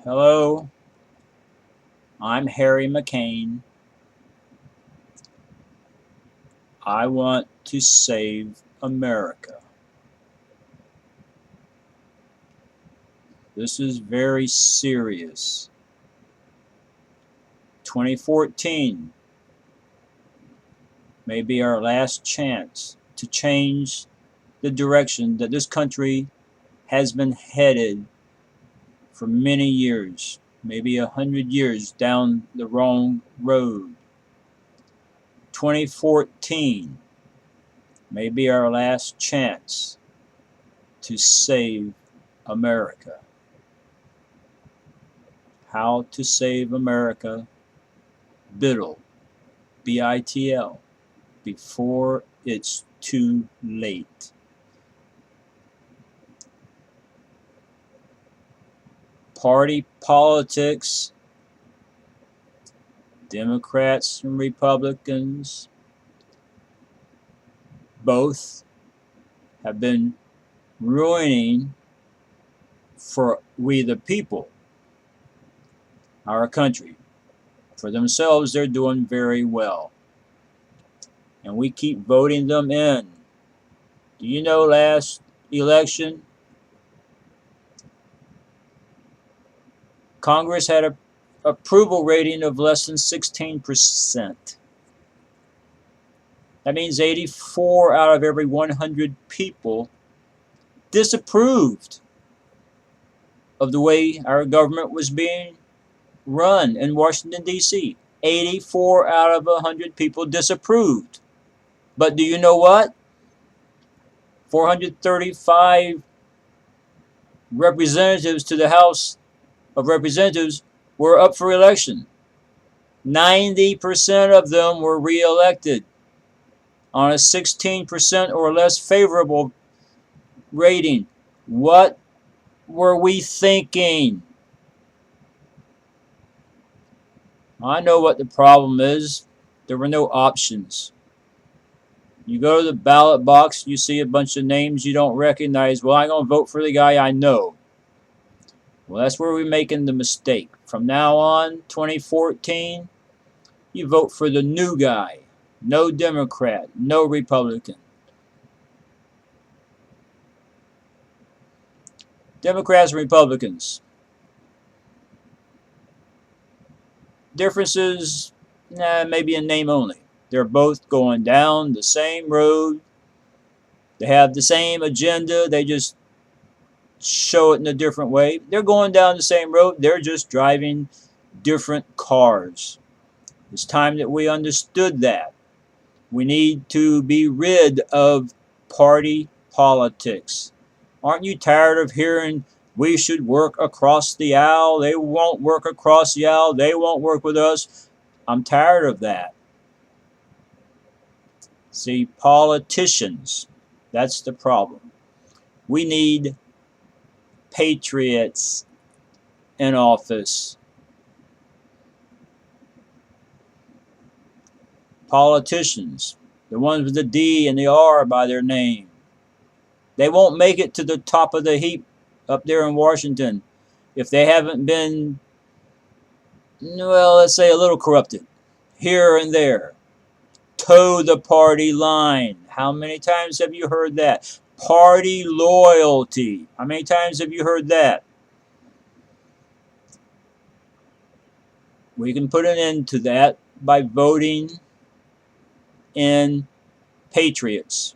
Hello, I'm Harry McCain. I want to save America. This is very serious. 2014 may be our last chance to change the direction that this country has been headed for many years, maybe 100 years down the wrong road. 2014 may be our last chance to save America. How to Save America, BITL, B-I-T-L, before it's too late. Party politics, Democrats and Republicans, both have been ruining for we the people, our country. For themselves, they're doing very well. And we keep voting them in. Do you know last election, Congress had an approval rating of less than 16%. That means 84 out of every 100 people disapproved of the way our government was being run in Washington, D.C. 84 out of 100 people disapproved. But do you know what? 435 representatives to the House of Representatives were up for election. 90% of them were reelected on a 16% or less favorable rating. What were we thinking? I know what the problem is. There were no options. You go to the ballot box, you see a bunch of names you don't recognize. Well, I'm going to vote for the guy I know. Well, that's where we're making the mistake. From now on, 2014, you vote for the new guy. No Democrat, no Republican. Democrats and Republicans. Differences, maybe in name only. They're both going down the same road. They have the same agenda. They just show it in a different way. They're going down the same road. They're just driving different cars. It's time that we understood that. We need to be rid of party politics. Aren't you tired of hearing we should work across the aisle? They won't work across the aisle. They won't work with us. I'm tired of that. See, politicians, that's the problem. We need patriots in office. Politicians, the ones with the D and the R by their name. They won't make it to the top of the heap up there in Washington if they haven't been, well, let's say a little corrupted here and there. Toe the party line. How many times have you heard that? Party loyalty. How many times have you heard that? We can put an end to that by voting in patriots.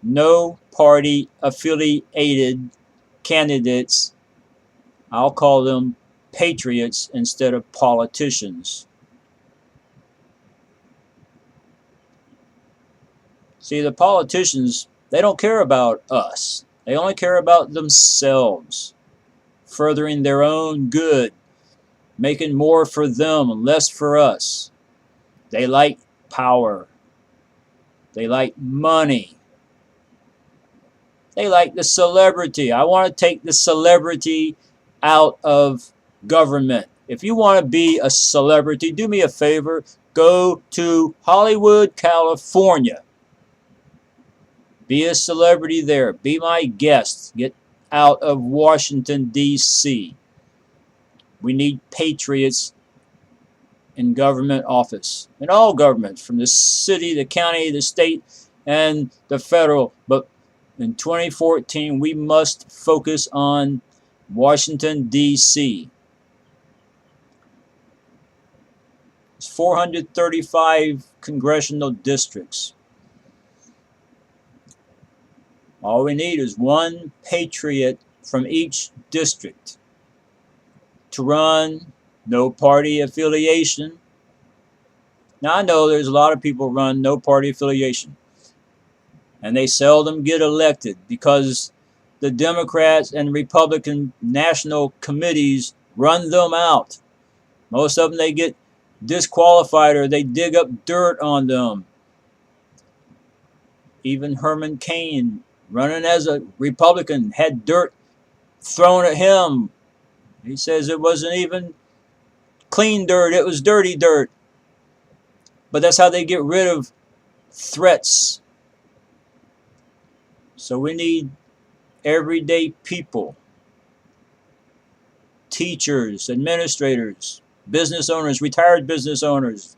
No party affiliated candidates. I'll call them patriots instead of politicians. See, the politicians, they don't care about us. They only care about themselves, furthering their own good, making more for them and less for us. They like power. They like money. They like the celebrity. I want to take the celebrity out of government. If you want to be a celebrity, do me a favor. Go to Hollywood, California. Be a celebrity there. Be my guest. Get out of Washington, D.C. We need patriots in government office, in all governments, from the city, the county, the state, and the federal. But in 2014, we must focus on Washington, D.C. It's 435 congressional districts. All we need is one patriot from each district to run, no party affiliation. Now I know there's a lot of people run no party affiliation, and they seldom get elected because the Democrats and Republican national committees run them out. Most of them, they get disqualified or they dig up dirt on them. Even Herman Cain, running as a Republican, had dirt thrown at him. He says it wasn't even clean dirt, it was dirty dirt. But that's how they get rid of threats. So we need everyday people, teachers, administrators, business owners, retired business owners,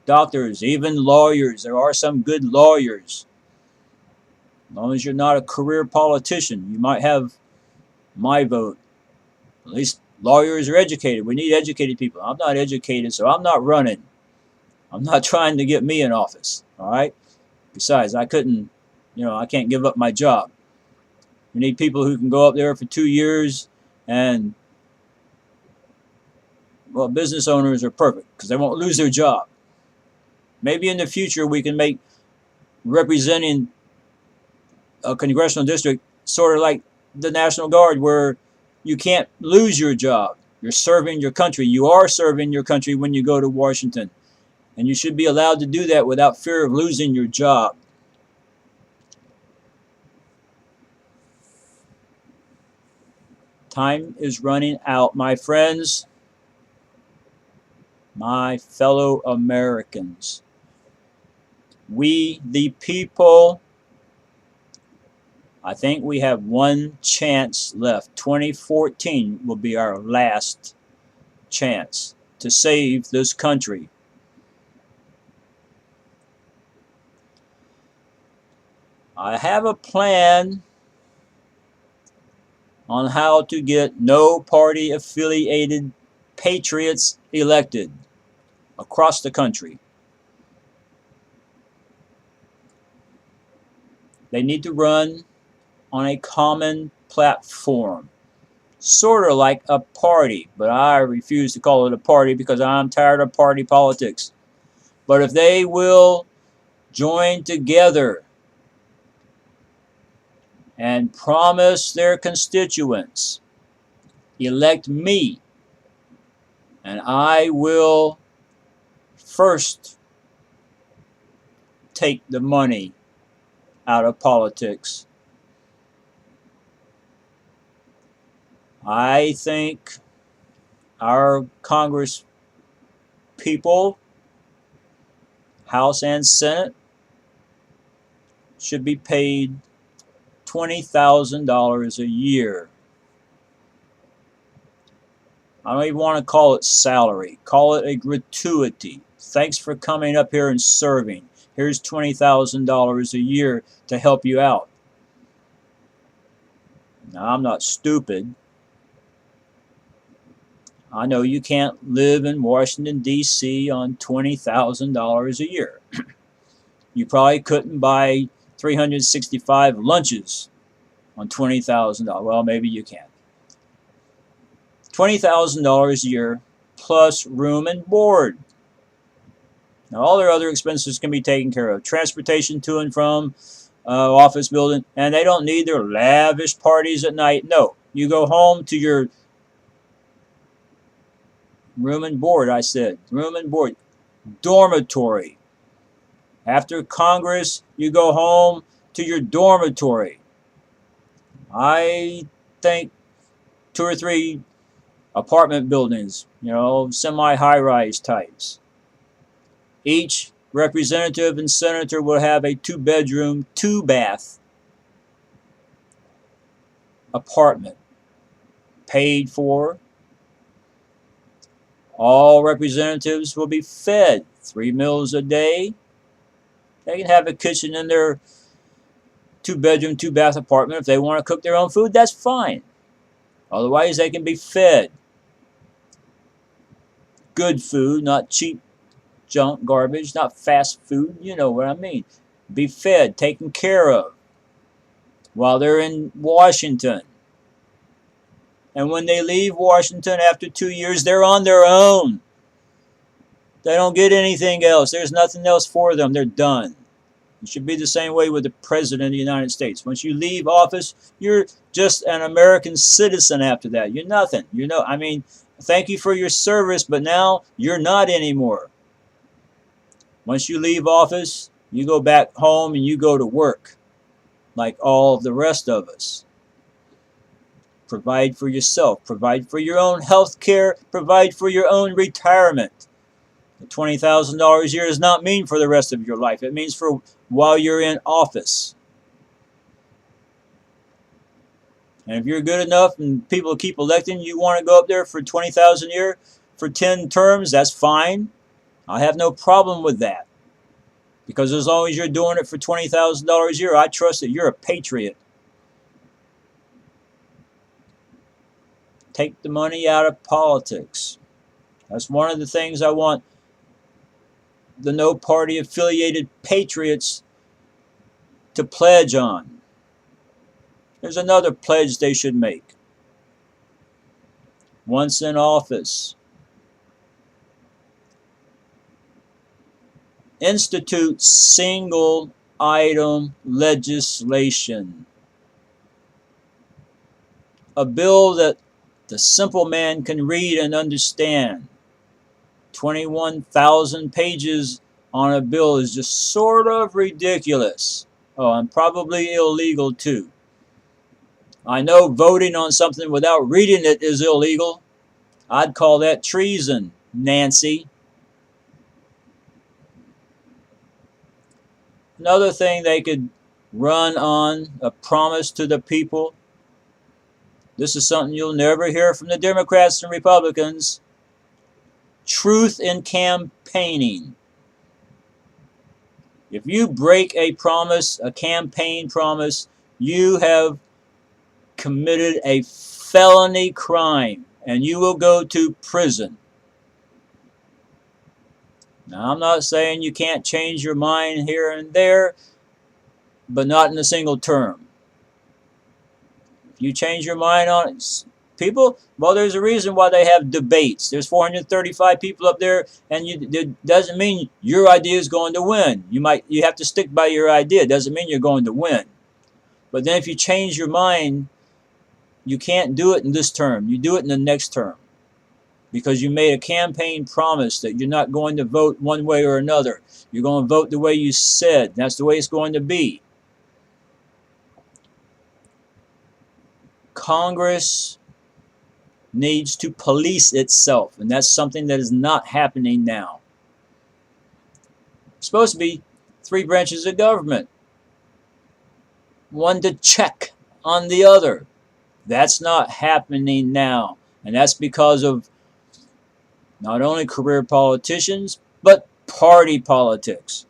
doctors, even lawyers. There are some good lawyers. As long as you're not a career politician, you might have my vote. At least lawyers are educated. We need educated people. I'm not educated, so I'm not running. I'm not trying to get me in office, all right? Besides, I couldn't, I can't give up my job. We need people who can go up there for 2 years and, well, business owners are perfect because they won't lose their job. Maybe in the future we can make representing a congressional district sort of like the National Guard, where you can't lose your job. You're serving your country. You are serving your country when you go to Washington. And you should be allowed to do that without fear of losing your job. Time is running out, my friends, my fellow Americans. We, the people, I think we have one chance left. 2014 will be our last chance to save this country. I have a plan on how to get no party affiliated patriots elected across the country. They need to run on a common platform, sort of like a party, but I refuse to call it a party because I'm tired of party politics. But if they will join together and promise their constituents, elect me, and I will first take the money out of politics. I think our Congress people, House and Senate, should be paid $20,000 a year. I don't even want to call it salary. Call it a gratuity. Thanks for coming up here and serving. Here's $20,000 a year to help you out. Now, I'm not stupid. I know you can't live in Washington, D.C. on $20,000 a year. You probably couldn't buy 365 lunches on $20,000. Well, maybe you can. $20,000 a year plus room and board. Now, all their other expenses can be taken care of. Transportation to and from office building. And they don't need their lavish parties at night. No, you go home to your room and board, I said. Room and board. Dormitory. After Congress, you go home to your dormitory. I think 2 or 3 apartment buildings, semi-high-rise types. Each representative and senator will have a 2-bedroom, 2-bath apartment, paid for. All representatives will be fed 3 meals a day. They can have a kitchen in their 2-bedroom, 2-bath apartment. If they want to cook their own food, that's fine. Otherwise, they can be fed good food, not cheap junk, garbage, not fast food. You know what I mean. Be fed, taken care of while they're in Washington. And when they leave Washington after 2 years, they're on their own. They don't get anything else. There's nothing else for them. They're done. It should be the same way with the President of the United States. Once you leave office, you're just an American citizen after that. You're nothing. I mean, thank you for your service, but now you're not anymore. Once you leave office, you go back home and you go to work like all the rest of us. Provide for yourself. Provide for your own health care. Provide for your own retirement. The $20,000 a year does not mean for the rest of your life. It means for while you're in office. And if you're good enough and people keep electing, you want to go up there for $20,000 a year for 10 terms, that's fine. I have no problem with that. Because as long as you're doing it for $20,000 a year, I trust that you're a patriot. Take the money out of politics. That's one of the things I want the no party affiliated patriots to pledge on. There's another pledge they should make. Once in office, institute single item legislation. A bill that the simple man can read and understand. 21,000 pages on a bill is just sort of ridiculous. Oh, and probably illegal too. I know voting on something without reading it is illegal. I'd call that treason, Nancy. Another thing they could run on, a promise to the people. This is something you'll never hear from the Democrats and Republicans. Truth in campaigning. If you break a promise, a campaign promise, you have committed a felony crime and you will go to prison. Now, I'm not saying you can't change your mind here and there, but not in a single term. If you change your mind on it, people, well, there's a reason why they have debates. There's 435 people up there, and it doesn't mean your idea is going to win. You have to stick by your idea. It doesn't mean you're going to win. But then if you change your mind, you can't do it in this term. You do it in the next term. Because you made a campaign promise that you're not going to vote one way or another. You're going to vote the way you said. That's the way it's going to be. Congress needs to police itself, and that's something that is not happening now. It's supposed to be 3 branches of government. One to check on the other. That's not happening now. And that's because of not only career politicians, but party politics.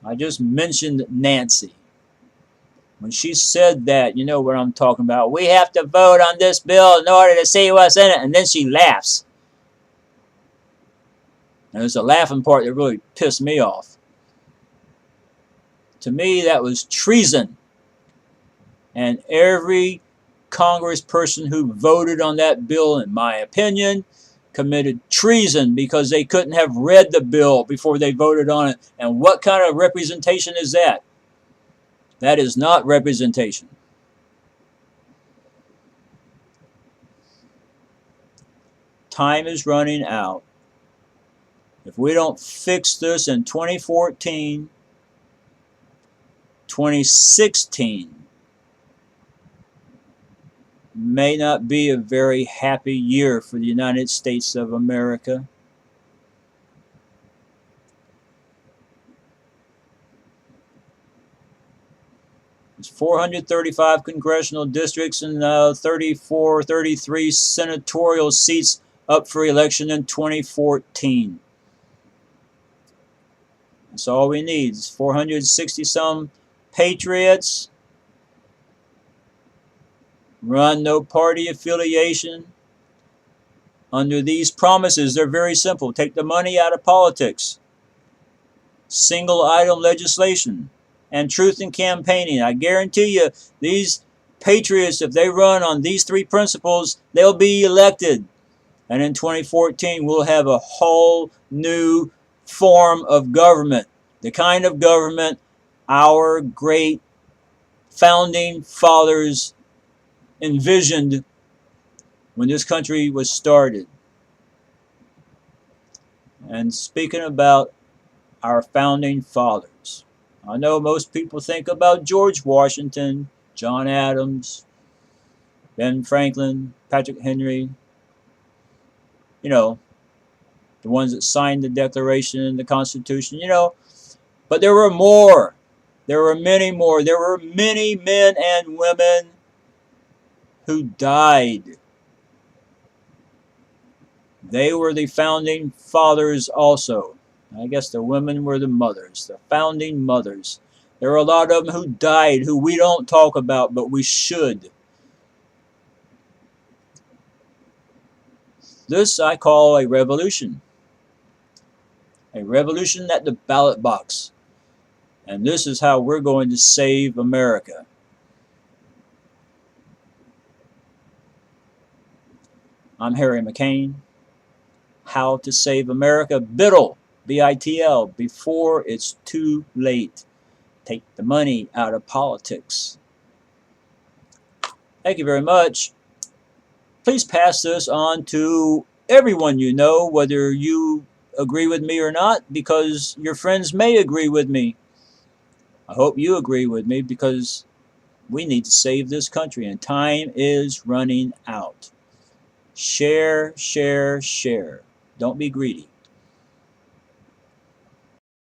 I just mentioned Nancy. When she said that, you know what I'm talking about. We have to vote on this bill in order to see what's in it. And then she laughs. And it's the laughing part that really pissed me off. To me, that was treason. And every congressperson who voted on that bill, in my opinion, committed treason because they couldn't have read the bill before they voted on it. And what kind of representation is that? That is not representation. Time is running out. If we don't fix this in 2014, 2016 may not be a very happy year for the United States of America. As 435 congressional districts and 33 senatorial seats up for election in 2014. That's all we need is 460 some patriots, run no party affiliation. Under these promises, they're very simple. Take the money out of politics. Single item legislation. And truth in campaigning. I guarantee you, these patriots, if they run on these three principles, they'll be elected. And in 2014, we'll have a whole new form of government. The kind of government our great founding fathers envisioned when this country was started. And speaking about our founding fathers, I know most people think about George Washington, John Adams, Ben Franklin, Patrick Henry, you know, the ones that signed the Declaration and the Constitution, you know. But there were more. There were many more. There were many men and women who died. They were the founding fathers also. I guess the women were the mothers, the founding mothers. There were a lot of them who died, who we don't talk about, but we should. This I call a revolution. A revolution at the ballot box. And this is how we're going to save America. I'm Harry McCain. How to Save America. BITL, B-I-T-L, before it's too late. Take the money out of politics. Thank you very much. Please pass this on to everyone you know, whether you agree with me or not, because your friends may agree with me. I hope you agree with me, because we need to save this country and time is running out. Share, share, share. Don't be greedy.